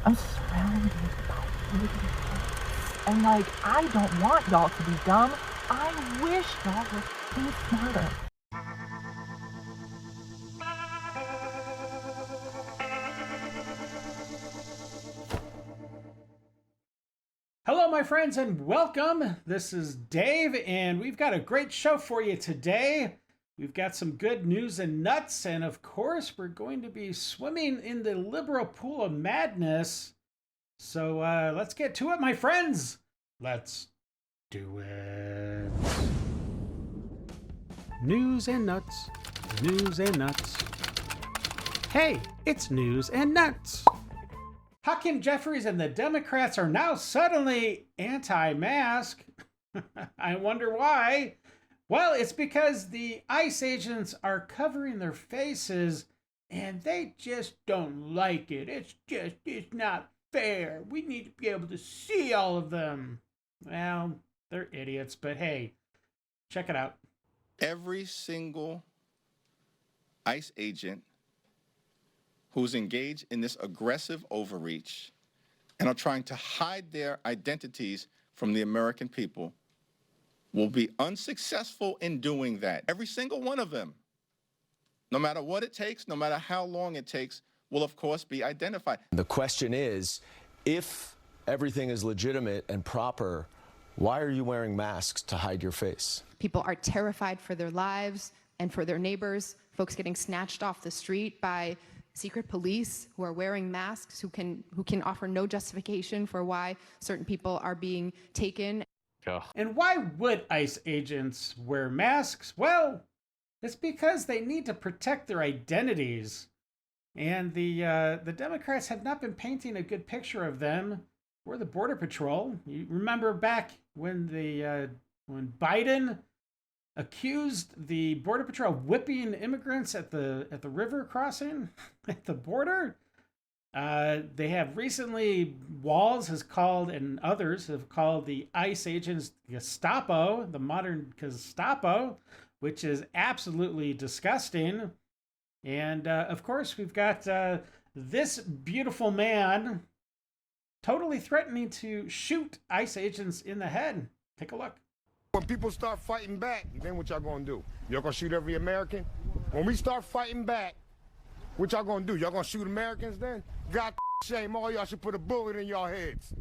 I'm surrounded by pretty kids. And like, I don't want y'all to be dumb. I wish y'all would be smarter. Hello, my friends, and welcome. This is Dave, and we've got a great show for you today. We've got some good news and nuts, and of course, we're going to be swimming in the liberal pool of madness. So let's get to it, my friends. Let's do it. News and nuts. News and nuts. Hey, it's news and nuts. Hakeem Jeffries and the Democrats are now suddenly anti-mask. I wonder why. Well, it's because the ICE agents are covering their faces and they just don't like it. It's not fair. We need to be able to see all of them. Well, they're idiots, but hey, check it out. Every single ICE agent who's engaged in this aggressive overreach and are trying to hide their identities from the American people will be unsuccessful in doing that. Every single one of them, no matter what it takes, no matter how long it takes, will of course be identified. The question is, if everything is legitimate and proper, why are you wearing masks to hide your face? People are terrified for their lives and for their neighbors, folks getting snatched off the street by secret police who are wearing masks, who can offer no justification for why certain people are being taken. And why would ICE agents wear masks? Well, it's because they need to protect their identities. And the Democrats have not been painting a good picture of them or the Border Patrol. You remember back when when Biden accused the Border Patrol of whipping immigrants at the river crossing at the border. They have recently, Walz has called, and others have called the ICE agents Gestapo, the modern Gestapo, which is absolutely disgusting. And of course, we've got this beautiful man totally threatening to shoot ICE agents in the head. Take a look. When people start fighting back, then what y'all gonna do? Y'all gonna shoot every American? When we start fighting back, what y'all gonna do? Y'all gonna shoot Americans then? God shame, all y'all should put a bullet in y'all heads.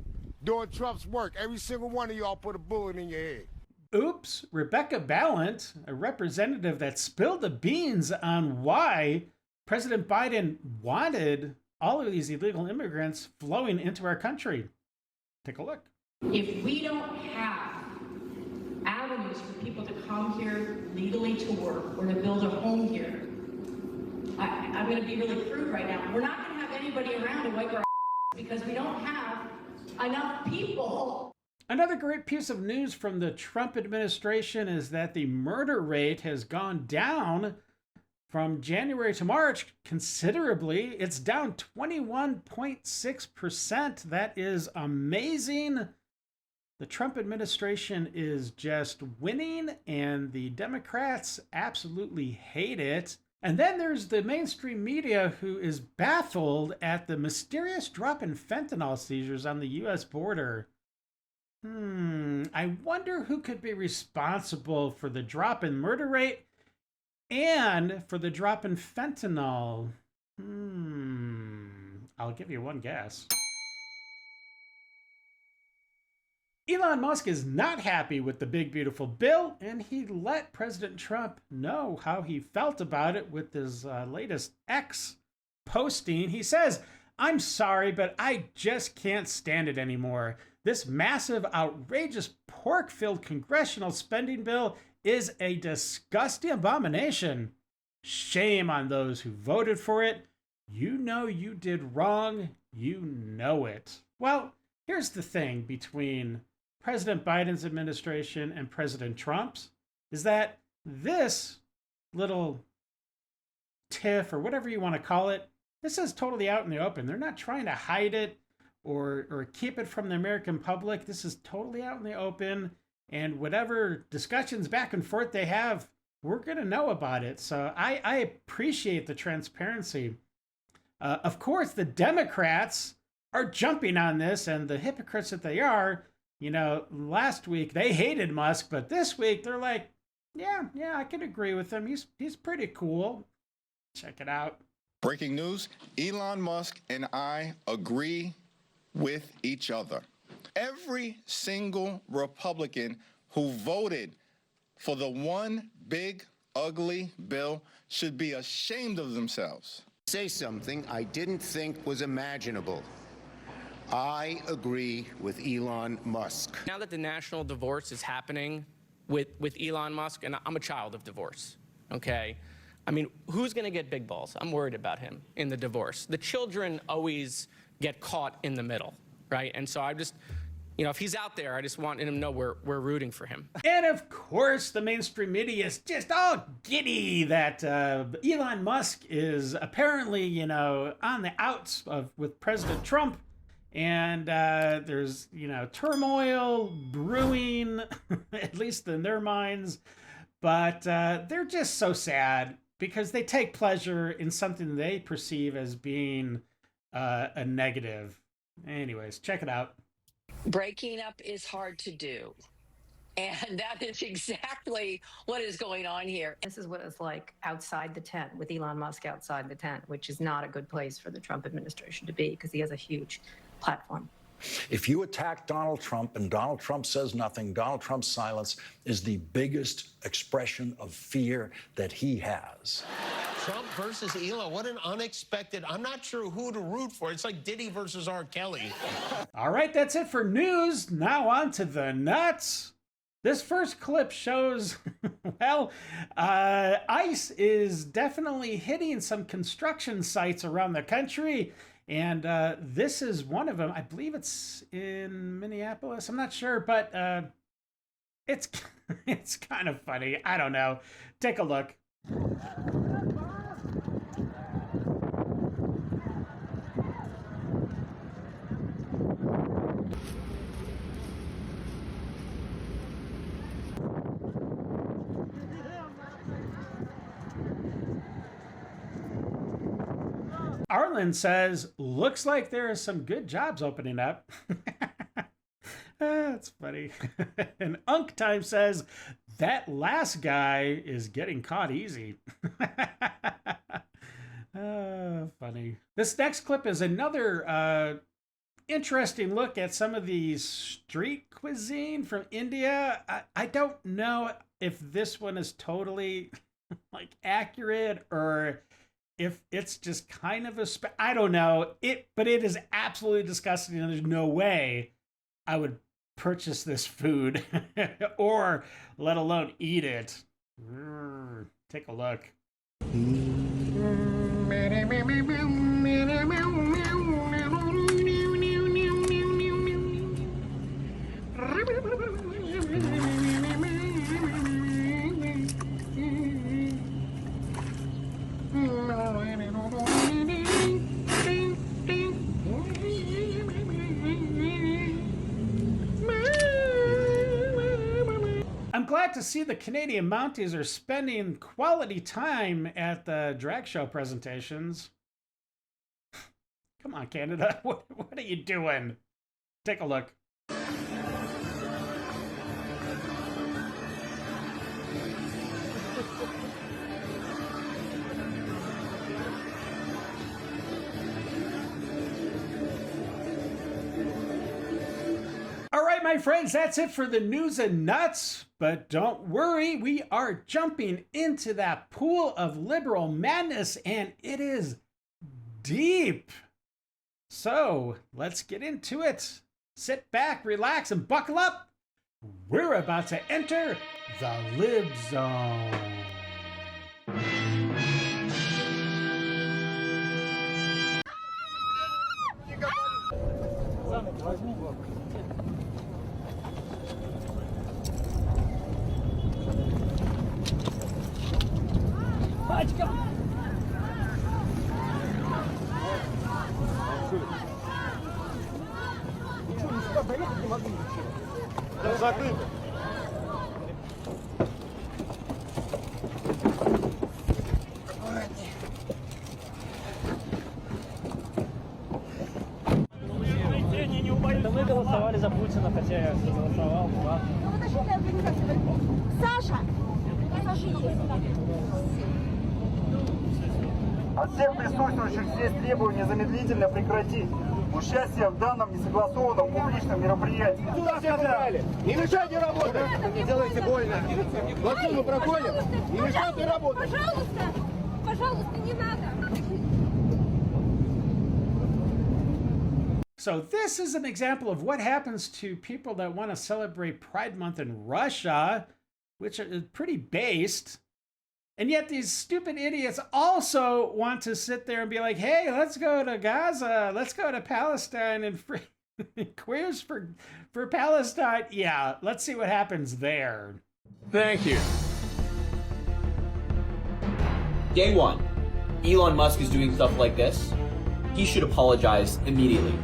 Doing Trump's work, every single one of y'all put a bullet in your head. Oops, Rebecca Ballant, a representative that spilled the beans on why President Biden wanted all of these illegal immigrants flowing into our country. Take a look. If we don't have avenues for people to come here legally to work or to build a home here, I'm going to be really crude right now. We're not going to have anybody around to wipe our because we don't have enough people. Another great piece of news from the Trump administration is that the murder rate has gone down from January to March considerably. It's down 21.6%. That is amazing. The Trump administration is just winning, and the Democrats absolutely hate it. And then there's the mainstream media who is baffled at the mysterious drop in fentanyl seizures on the U.S. border. I wonder who could be responsible for the drop in murder rate and for the drop in fentanyl. I'll give you one guess. Elon Musk is not happy with the big beautiful bill, and he let President Trump know how he felt about it with his latest X posting. He says, "I'm sorry, but I just can't stand it anymore. This massive, outrageous, pork-filled congressional spending bill is a disgusting abomination. Shame on those who voted for it. You know you did wrong. You know it." Well, here's the thing between President Biden's administration and President Trump's is that this little tiff, or whatever you want to call it, this is totally out in the open. They're not trying to hide it or keep it from the American public. This is totally out in the open, and whatever discussions back and forth they have, we're going to know about it. So I appreciate the transparency. Of course, the Democrats are jumping on this, and the hypocrites that they are, you know, last week they hated Musk, but this week they're like, yeah, I can agree with him. He's pretty cool. Check it out. Breaking news, Elon Musk and I agree with each other. Every single Republican who voted for the one big, ugly bill should be ashamed of themselves. Say something I didn't think was imaginable. I agree with Elon Musk. Now that the national divorce is happening with Elon Musk, and I'm a child of divorce, okay? I mean, who's going to get big balls? I'm worried about him in the divorce. The children always get caught in the middle, right? And so I just, you know, if he's out there, I just want him to know we're rooting for him. And of course, the mainstream media is just all giddy that Elon Musk is apparently, you know, on the outs with President Trump. And there's, you know, turmoil brewing, at least in their minds. But they're just so sad because they take pleasure in something they perceive as being a negative. Anyways, check it out. Breaking up is hard to do. And that is exactly what is going on here. This is what it's like outside the tent, with Elon Musk outside the tent, which is not a good place for the Trump administration to be because he has a huge platform. If you attack Donald Trump and Donald Trump says nothing, Donald Trump's silence is the biggest expression of fear that he has. Trump versus Elon, what an unexpected, I'm not sure who to root for. It's like Diddy versus R. Kelly. All right, that's it for news. Now on to the nuts. This first clip shows, well, ICE is definitely hitting some construction sites around the country. And this is one of them. I believe it's in Minneapolis. I'm not sure, but it's kind of funny. I don't know. Take a look. Arlen says, looks like there are some good jobs opening up. That's funny. And Unk Time says, that last guy is getting caught easy. Funny. This next clip is another interesting look at some of the street cuisine from India. I don't know if this one is totally like accurate or if it's just kind of I don't know but it is absolutely disgusting, and there's no way I would purchase this food or let alone eat it. Take a look. I'm glad to see the Canadian Mounties are spending quality time at the drag show presentations. Come on, Canada. What are you doing? Take a look. All right, my friends, that's it for the news and nuts. But don't worry, we are jumping into that pool of liberal madness, and it is deep. So let's get into it. Sit back, relax, and buckle up. We're about to enter the Lib Zone. Это мы голосовали за Путина, хотя я голосовал. Ну, подожди, дай организацию. Саша! Саша есть. От всех присутствующих здесь требую незамедлительно прекратить участие в данном несогласованном публичном мероприятии. Сюда все сказали! Не мешайте работать! Не делайте больно! Платформу проходим! Не мешайте работать! Пожалуйста! Пожалуйста, не надо! So this is an example of what happens to people that want to celebrate Pride Month in Russia, which is pretty based. And yet these stupid idiots also want to sit there and be like, hey, let's go to Gaza. Let's go to Palestine and free queers for Palestine. Yeah, let's see what happens there. Thank you. Day one, Elon Musk is doing stuff like this. He should apologize immediately.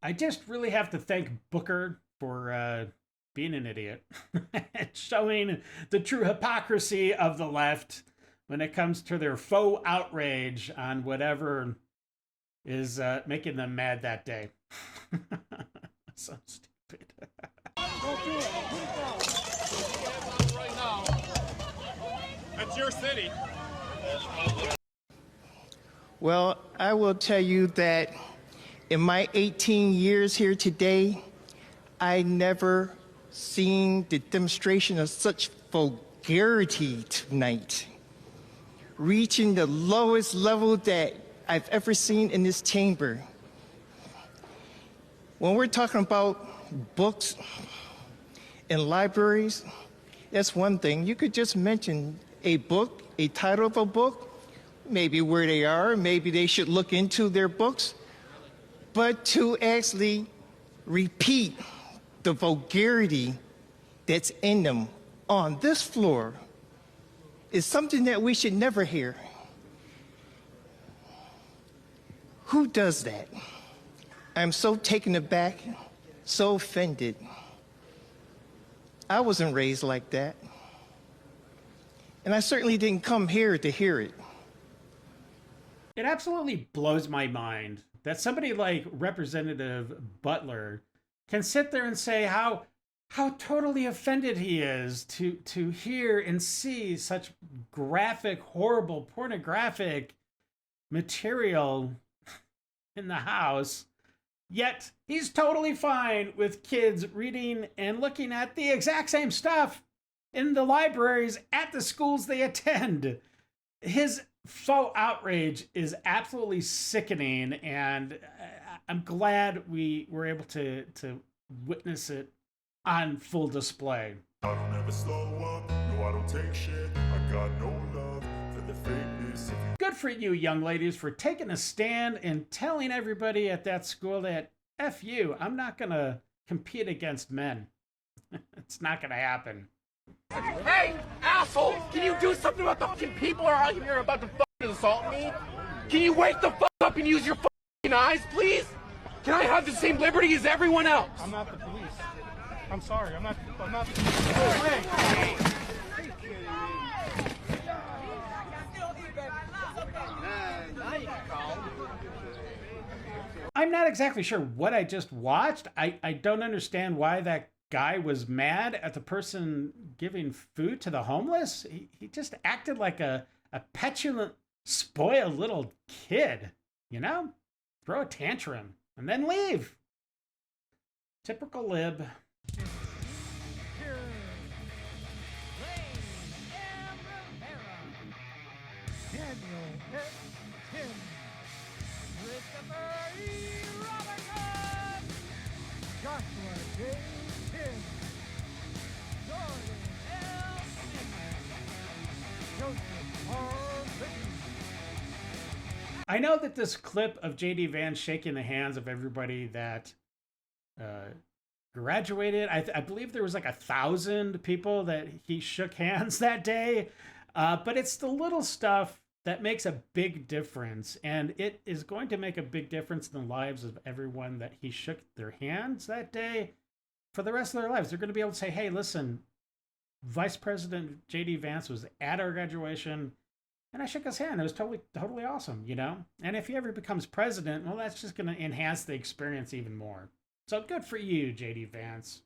I just really have to thank Booker for being an idiot and showing the true hypocrisy of the left when it comes to their faux outrage on whatever is making them mad that day. So stupid. That's your city. Well, I will tell you that in my 18 years here today, I never seen the demonstration of such vulgarity tonight, reaching the lowest level that I've ever seen in this chamber. When we're talking about books in libraries, that's one thing. You could just mention a book, a title of a book, maybe where they are, maybe they should look into their books. But to actually repeat the vulgarity that's in them on this floor is something that we should never hear. Who does that? I'm so taken aback, so offended. I wasn't raised like that. And I certainly didn't come here to hear it. It absolutely blows my mind that somebody like Representative Butler can sit there and say how totally offended he is to hear and see such graphic, horrible, pornographic material in the House, yet he's totally fine with kids reading and looking at the exact same stuff in the libraries at the schools they attend. His faux outrage is absolutely sickening, and I'm glad we were able to witness it on full display. I don't ever slow up, no I don't take shit, I got no love for the fakeness. Good for you, young ladies, for taking a stand and telling everybody at that school that, F you, I'm not gonna compete against men. It's not gonna happen. Hey, asshole! Can you do something about the fucking people who are out here about to fucking assault me? Can you wake the fuck up and use your fucking eyes, please? Can I have the same liberty as everyone else? I'm not the police. I'm sorry. I'm not. Hey. I'm not exactly sure what I just watched. I don't understand why that guy was mad at the person giving food to the homeless. He just acted like a petulant, spoiled little kid, you know? Throw a tantrum and then leave. Typical lib. I know that this clip of J.D. Vance shaking the hands of everybody that graduated, I believe there was like 1,000 people that he shook hands that day, but it's the little stuff that makes a big difference, and it is going to make a big difference in the lives of everyone that he shook their hands that day for the rest of their lives. They're going to be able to say, hey, listen, Vice President J.D. Vance was at our graduation, and I shook his hand. It was totally awesome, you know? And if he ever becomes president, well, that's just going to enhance the experience even more. So good for you, J.D. Vance.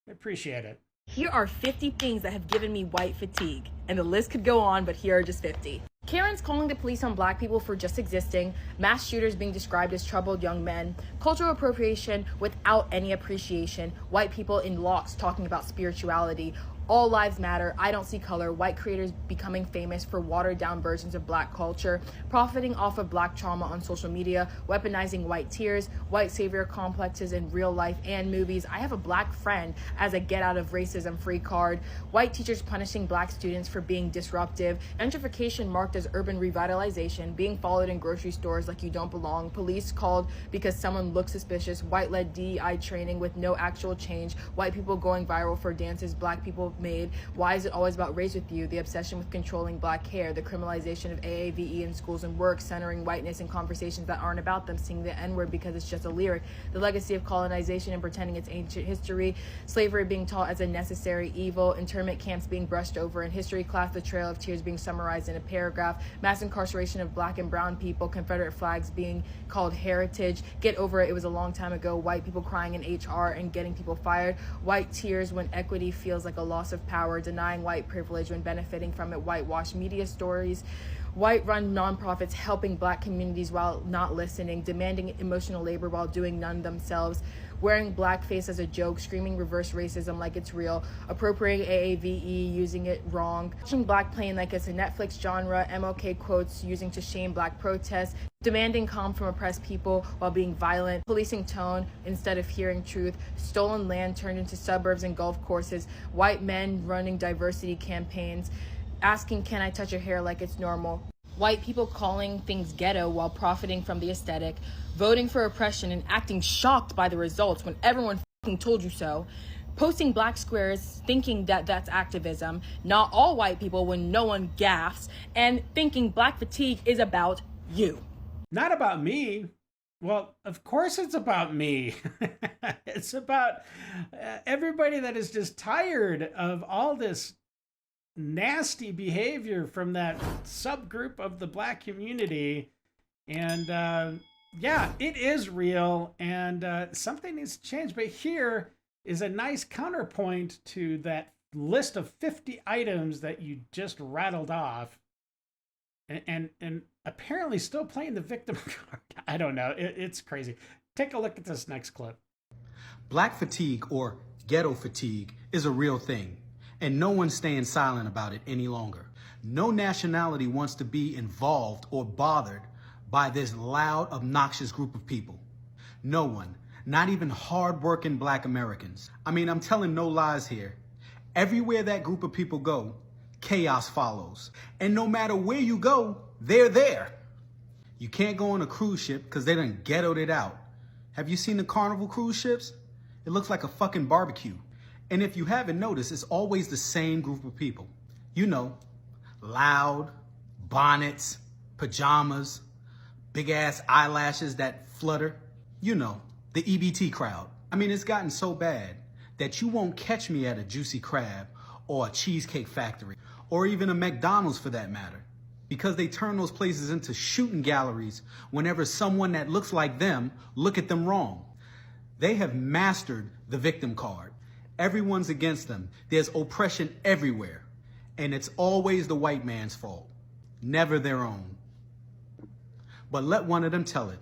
I appreciate it. Here are 50 things that have given me white fatigue. And the list could go on, but here are just 50. Karen's calling the police on black people for just existing, mass shooters being described as troubled young men, cultural appropriation without any appreciation, white people in locks talking about spirituality, all lives matter, I don't see color, white creators becoming famous for watered down versions of black culture, profiting off of black trauma on social media, weaponizing white tears, white savior complexes in real life and movies. I have a black friend as a get out of racism free card, white teachers punishing black students for being disruptive, gentrification marked as urban revitalization, being followed in grocery stores like you don't belong, police called because someone looks suspicious, white led DEI training with no actual change, white people going viral for dances black people made. Why is it always about race with you? The obsession with controlling black hair, the criminalization of AAVE in schools and work, centering whiteness in conversations that aren't about them, singing the N-word because it's just a lyric, the legacy of colonization and pretending it's ancient history, slavery being taught as a necessary evil, internment camps being brushed over in history class, the Trail of Tears being summarized in a paragraph, mass incarceration of black and brown people, Confederate flags being called heritage, get over it was a long time ago, white people crying in HR and getting people fired, white tears when equity feels like a loss of power, denying white privilege when benefiting from it, whitewash media stories, white-run nonprofits helping black communities while not listening, demanding emotional labor while doing none themselves, wearing blackface as a joke, screaming reverse racism like it's real, appropriating AAVE, using it wrong, watching black playing like it's a Netflix genre, MLK quotes using to shame black protests, demanding calm from oppressed people while being violent, policing tone instead of hearing truth, stolen land turned into suburbs and golf courses, white men running diversity campaigns, asking can I touch your hair like it's normal, white people calling things ghetto while profiting from the aesthetic, voting for oppression and acting shocked by the results when everyone fucking told you so, posting black squares thinking that that's activism, not all white people when no one gaffs, and thinking black fatigue is about you. Not about me. Well, of course it's about me. It's about everybody that is just tired of all this nasty behavior from that subgroup of the black community. And yeah, it is real, and something needs to change. But here is a nice counterpoint to that list of 50 items that you just rattled off, and apparently still playing the victim card. I don't know. It's crazy. Take a look at this next clip. Black fatigue, or ghetto fatigue, is a real thing, and no one's staying silent about it any longer. No nationality wants to be involved or bothered by this loud, obnoxious group of people. No one, not even hard-working black Americans. I mean, I'm telling no lies here. Everywhere that group of people go, chaos follows. And no matter where you go, they're there. You can't go on a cruise ship because they done ghettoed it out. Have you seen the Carnival cruise ships? It looks like a fucking barbecue. And if you haven't noticed, it's always the same group of people. You know, loud, bonnets, pajamas, big ass eyelashes that flutter. You know, the EBT crowd. I mean, it's gotten so bad that you won't catch me at a Juicy Crab or a Cheesecake Factory or even a McDonald's for that matter, because they turn those places into shooting galleries whenever someone that looks like them look at them wrong. They have mastered the victim card. Everyone's against them. There's oppression everywhere. And it's always the white man's fault, never their own. But let one of them tell it.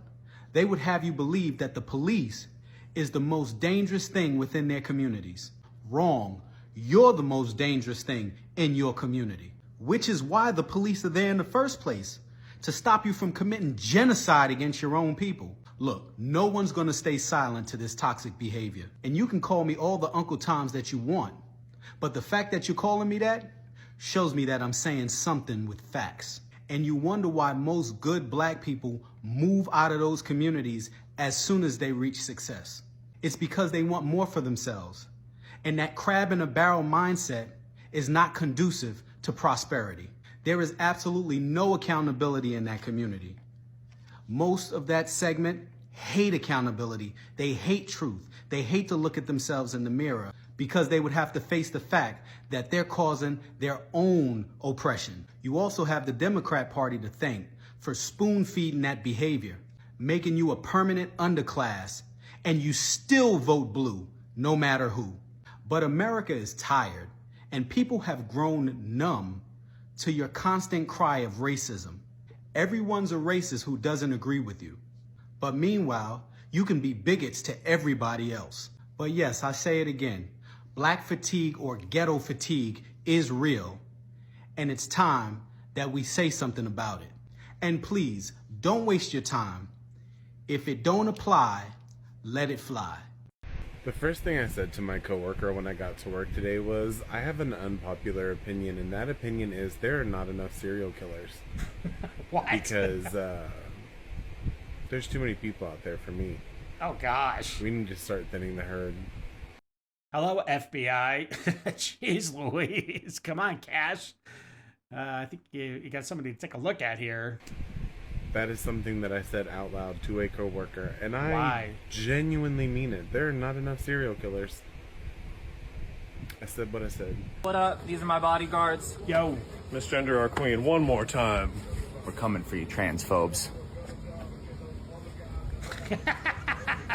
They would have you believe that the police is the most dangerous thing within their communities. Wrong. You're the most dangerous thing in your community, which is why the police are there in the first place, to stop you from committing genocide against your own people. Look, no one's gonna stay silent to this toxic behavior. And you can call me all the Uncle Toms that you want, but the fact that you're calling me that shows me that I'm saying something with facts. And you wonder why most good black people move out of those communities as soon as they reach success. It's because they want more for themselves. And that crab in a barrel mindset is not conducive to prosperity. There is absolutely no accountability in that community. Most of that segment hate accountability. They hate truth. They hate to look at themselves in the mirror because they would have to face the fact that they're causing their own oppression. You also have the Democrat Party to thank for spoon-feeding that behavior, making you a permanent underclass, and you still vote blue, no matter who. But America is tired, and people have grown numb to your constant cry of racism. Everyone's a racist who doesn't agree with you. But meanwhile, you can be bigots to everybody else. But yes, I say it again, black fatigue or ghetto fatigue is real, and it's time that we say something about it. And please, don't waste your time. If it don't apply, let it fly. The first thing I said to my coworker when I got to work today was, I have an unpopular opinion, and that opinion is there are not enough serial killers. What? Because there's too many people out there for me. Oh, gosh. We need to start thinning the herd. Hello, FBI. Jeez Louise. Come on, Cash. I think you got somebody to take a look at here. That is something that I said out loud to a coworker, and I Why? genuinely mean it. There are not enough serial killers. I said what I said. What up? These are my bodyguards. Yo. Misgender our queen one more time. We're coming for you, transphobes.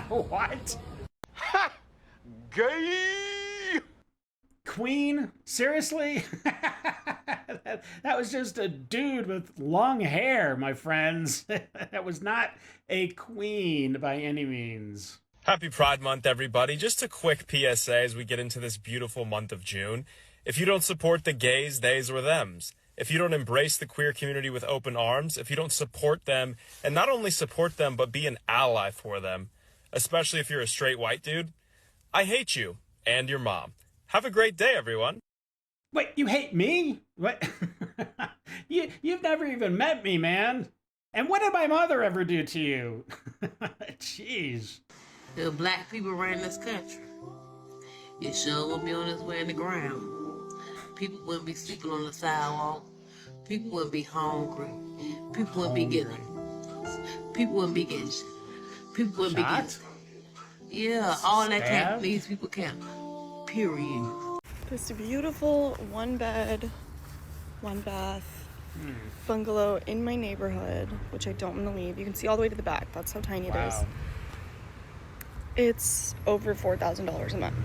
What? Ha! Gay! Queen? Seriously? That was just a dude with long hair, my friends. That was not a queen by any means. Happy Pride Month, everybody. Just a quick PSA as we get into this beautiful month of June. If you don't support the gays, theys, or thems, if you don't embrace the queer community with open arms, if you don't support them, and not only support them, but be an ally for them, especially if you're a straight white dude, I hate you and your mom. Have a great day, everyone. Wait, you hate me? What? You've never even met me, man. And what did my mother ever do to you? Jeez. If black people ran this country, it sure would be on its way in the ground. People wouldn't be sleeping on the sidewalk. People wouldn't be hungry. People wouldn't be getting. People wouldn't be getting. People wouldn't be getting. Yeah, all that can't. These people can't. Period. This beautiful one bed, one bath bungalow in my neighborhood, which I don't want to leave. You can see all the way to the back. That's how tiny it is. It's over $4,000 a month.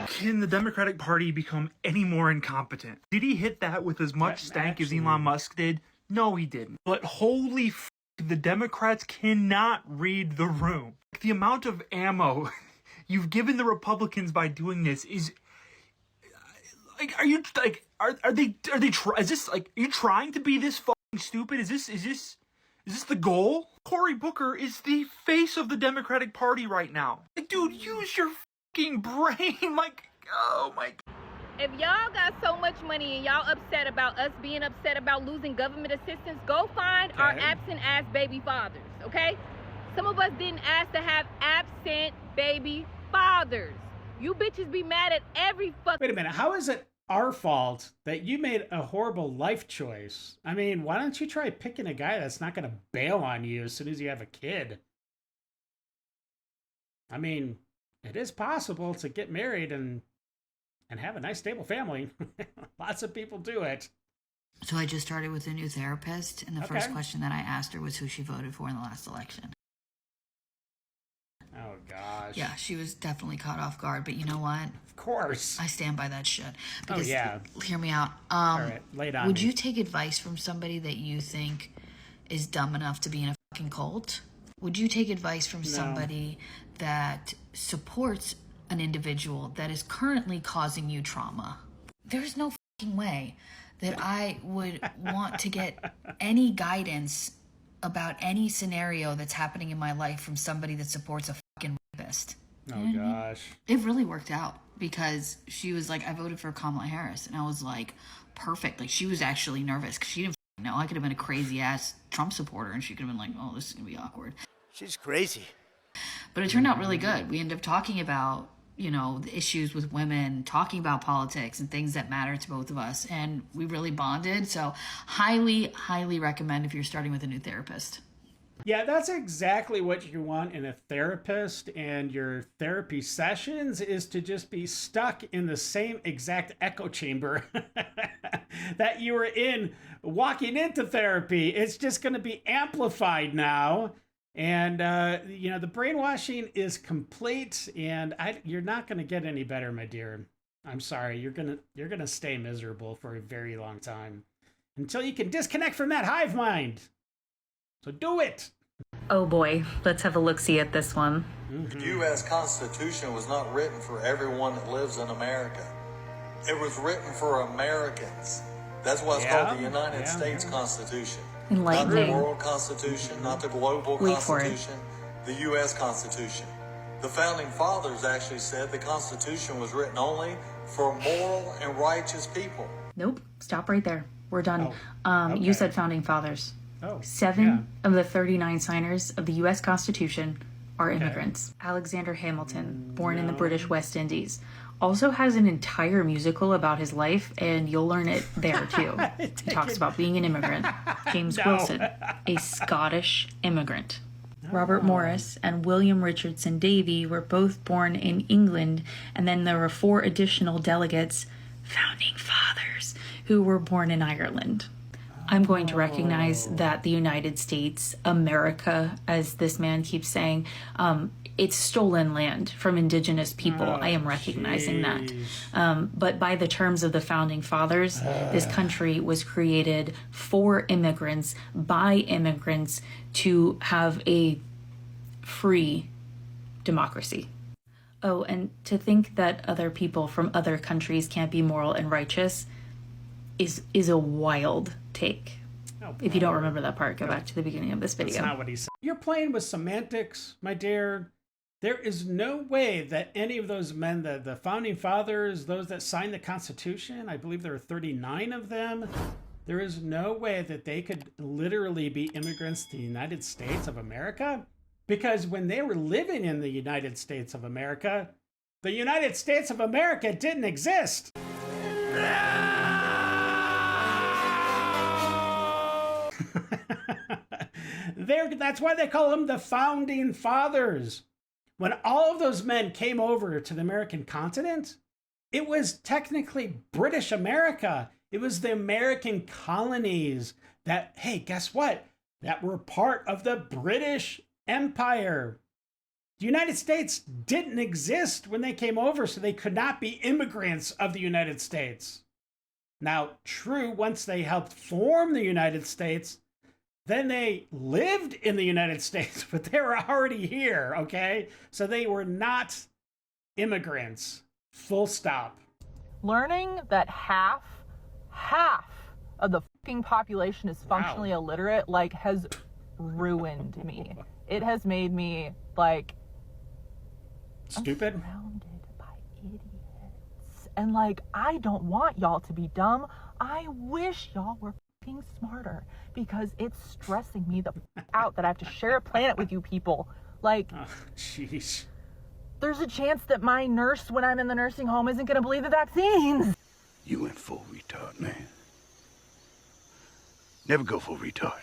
Can the Democratic Party become any more incompetent? Did he hit that with as much stank as Elon Musk did? No, he didn't. But holy f***, the Democrats cannot read the room. The amount of ammo you've given the Republicans by doing this is like, are you like, are they is this like, are you trying to be this fucking stupid? Is this the goal? Cory Booker is the face of the Democratic Party right now. Like, dude, use your fucking brain. Like, oh my God. If y'all got so much money and y'all upset about us being upset about losing government assistance, go find our absent ass baby fathers, okay? Some of us didn't ask to have absent baby fathers. You bitches be mad at every fucking... Wait a minute, how is it our fault that you made a horrible life choice? I mean, why don't you try picking a guy that's not going to bail on you as soon as you have a kid? I mean, it is possible to get married and have a nice stable family. Lots of people do it. So I just started with a new therapist, and the first question that I asked her was who she voted for in the last election. Oh, gosh. Yeah, she was definitely caught off guard, but you know what? Of course. I stand by that shit. Because, hear me out. All right, lay it on Would me. you take advice from somebody that you think is dumb enough to be in a fucking cult? Would you take advice from somebody that supports an individual that is currently causing you trauma? There's no fucking way that I would want to get any guidance about any scenario that's happening in my life from somebody that supports a fucking rapist. You know what I mean? Gosh. It really worked out because she was like, I voted for Kamala Harris. And I was like, perfect. Like, she was actually nervous because she didn't know. I could have been a crazy ass Trump supporter and she could have been like, oh, this is going to be awkward. She's crazy. But it turned out really good. We ended up talking about, you know, the issues with women, talking about politics and things that matter to both of us. And we really bonded. So highly, highly recommend if you're starting with a new therapist. Yeah, that's exactly what you want in a therapist, and your therapy sessions is to just be stuck in the same exact echo chamber that you were in walking into therapy. It's just going to be amplified now. And, the brainwashing is complete, and you're not going to get any better, my dear. I'm sorry. You're going to stay miserable for a very long time until you can disconnect from that hive mind. So do it. Oh boy, let's have a look-see at this one. The U.S. Constitution was not written for everyone that lives in America. It was written for Americans. That's why it's called the United States Constitution. Enlightening. Not the world Constitution, not the global Constitution, the U.S. Constitution. The Founding Fathers actually said the Constitution was written only for moral and righteous people. Nope, stop right there. We're done. Okay. You said Founding Fathers. Oh, 7 of the 39 signers of the U.S. Constitution are immigrants. Alexander Hamilton, born in the British West Indies, also has an entire musical about his life, and you'll learn it there too. He talks about being an immigrant. James Wilson, a Scottish immigrant. Robert Morris and William Richardson Davy were both born in England, and then there were 4 additional delegates, founding fathers, who were born in Ireland. I'm going to recognize that the United States, America, as this man keeps saying, it's stolen land from indigenous people. I am recognizing that. But by the terms of the Founding Fathers, this country was created for immigrants, by immigrants, to have a free democracy. Oh, and to think that other people from other countries can't be moral and righteous is a wild take. If you don't remember that part, go back to the beginning of this video. That's not what he said. You're playing with semantics, my dear. There is no way that any of those men, the founding fathers, those that signed the Constitution, I believe there are 39 of them, there is no way that they could literally be immigrants to the United States of America. Because when they were living in the United States of America, the United States of America didn't exist. That's why they call them the Founding Fathers. When all of those men came over to the American continent, it was technically British America. It was the American colonies that, hey, guess what? That were part of the British Empire. The United States didn't exist when they came over, so they could not be immigrants of the United States. Now, true, once they helped form the United States, then they lived in the United States, but they were already here, okay? So they were not immigrants, full stop. Learning that half of the fucking population is functionally illiterate, has ruined me. It has made me, stupid? I'm surrounded by idiots. And, I don't want y'all to be dumb. I wish y'all were fucking smarter, because it's stressing me the out that I have to share a planet with you people. Jeez. There's a chance that my nurse, when I'm in the nursing home, isn't going to believe the vaccines. You went full retard, man. Never go full retard.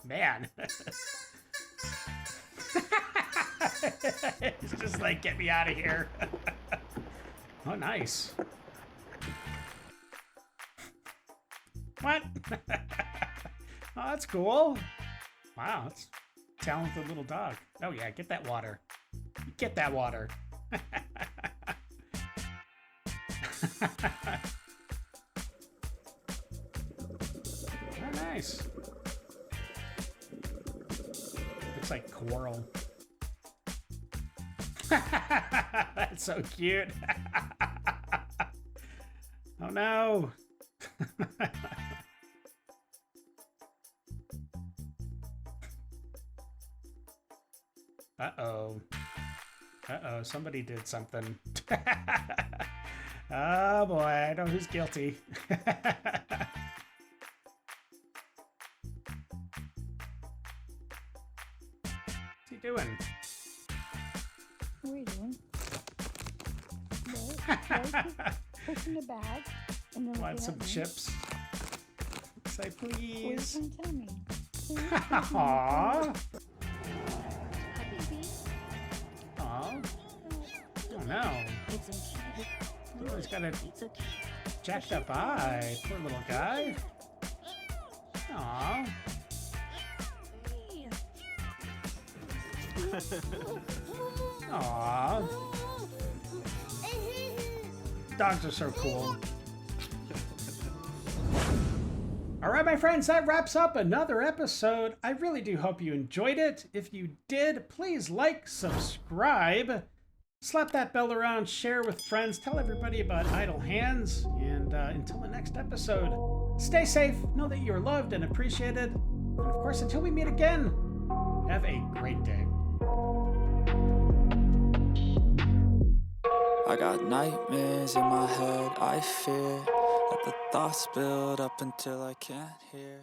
Man. It's just get me out of here. Oh, nice. What? Oh, that's cool. Wow, that's a talented little dog. Oh, yeah, get that water. Get that water. Oh, nice. Looks like coral. That's so cute. Oh no. Uh-oh. Uh-oh, somebody did something. Oh boy, I know who's guilty. What's he doing? What are you doing? What? Pushing the bag. Want some chips? Say please. Please don't tell me. Aww. Aww. Oh no. Oh, he's got a jacked up eye. Poor little guy. Aww. Aww. Dogs are so cool. Alright, my friends, that wraps up another episode. I really do hope you enjoyed it. If you did, please like, subscribe, slap that bell around, share with friends, tell everybody about Idle Hands, and until the next episode, stay safe, know that you're loved and appreciated, and of course, until we meet again, have a great day. I got nightmares in my head, I fear that the thoughts build up until I can't hear.